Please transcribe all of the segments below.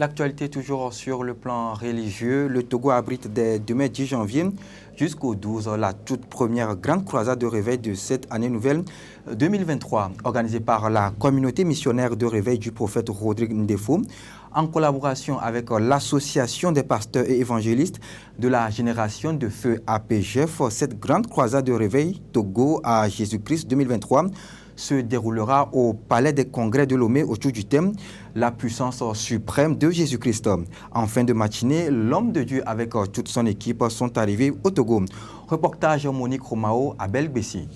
L'actualité toujours sur le plan religieux. Le Togo abrite dès demain 10 janvier jusqu'au 12 la toute première grande croisade de réveil de cette année nouvelle 2023, organisée par la communauté missionnaire de réveil du prophète Rodrigue Ndefo, en collaboration avec l'association des pasteurs et évangélistes de la génération de feu APGF. Cette grande croisade de réveil Togo à Jésus-Christ 2023 se déroulera au Palais des Congrès de Lomé autour du thème « La puissance suprême de Jésus-Christ ». En fin de matinée, l'homme de Dieu avec toute son équipe sont arrivés au Togo. Reportage Monique Romao à Belbessi.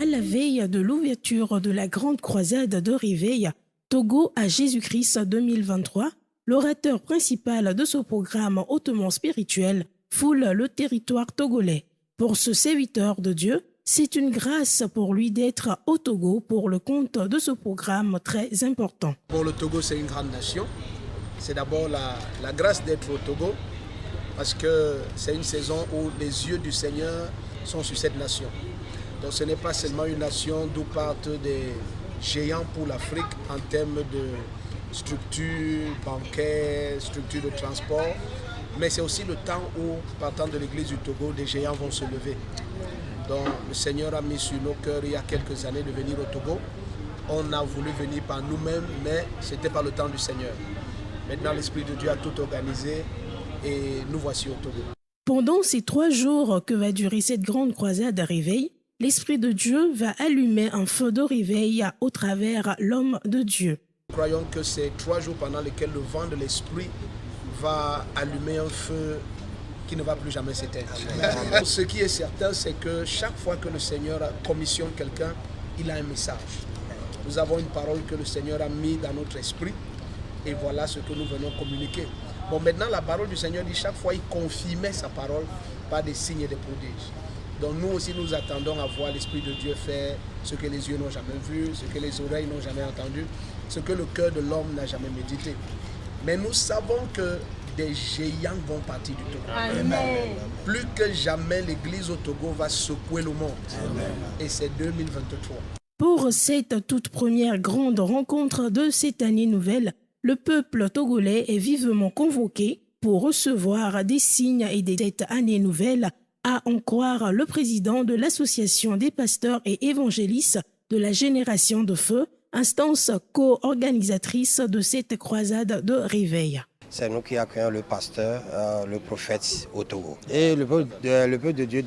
À la veille de l'ouverture de la grande croisade de réveil Togo à Jésus-Christ 2023, l'orateur principal de ce programme hautement spirituel foule le territoire togolais. Pour ce serviteur de Dieu, c'est une grâce pour lui d'être au Togo pour le compte de ce programme très important. Pour le Togo, c'est une grande nation. C'est d'abord la grâce d'être au Togo parce que c'est une saison où les yeux du Seigneur sont sur cette nation. Donc ce n'est pas seulement une nation d'où partent des géants pour l'Afrique en termes de structure bancaire, structure de transport, mais c'est aussi le temps où, partant de l'église du Togo, des géants vont se lever. Donc le Seigneur a mis sur nos cœurs il y a quelques années de venir au Togo. On a voulu venir par nous-mêmes, mais ce n'était pas le temps du Seigneur. Maintenant, l'Esprit de Dieu a tout organisé et nous voici au Togo. Pendant ces 3 jours que va durer cette grande croisade à réveil, l'Esprit de Dieu va allumer un feu de réveil au travers l'homme de Dieu. Nous croyons que c'est 3 jours pendant lesquels le vent de l'Esprit va allumer un feu qui ne va plus jamais s'éteindre. Ce qui est certain, c'est que chaque fois que le Seigneur commissionne quelqu'un, il a un message. Nous avons une parole que le Seigneur a mise dans notre esprit et voilà ce que nous venons communiquer. Bon, maintenant, la parole du Seigneur dit chaque fois, il confirmait sa parole par des signes et des prodiges. Donc nous aussi, nous attendons à voir l'Esprit de Dieu faire ce que les yeux n'ont jamais vu, ce que les oreilles n'ont jamais entendu, ce que le cœur de l'homme n'a jamais médité. Mais nous savons que des géants vont partir du Togo. Amen. Plus que jamais, l'Église au Togo va secouer le monde. Amen. Et c'est 2023. Pour cette toute première grande rencontre de cette année nouvelle, le peuple togolais est vivement convoqué pour recevoir des signes et de cette année nouvelle, à en croire le président de l'Association des pasteurs et évangélistes de la génération de feu, instance co-organisatrice de cette croisade de réveil. C'est nous qui accueillons le pasteur, le prophète au Togo. Et le peuple de Dieu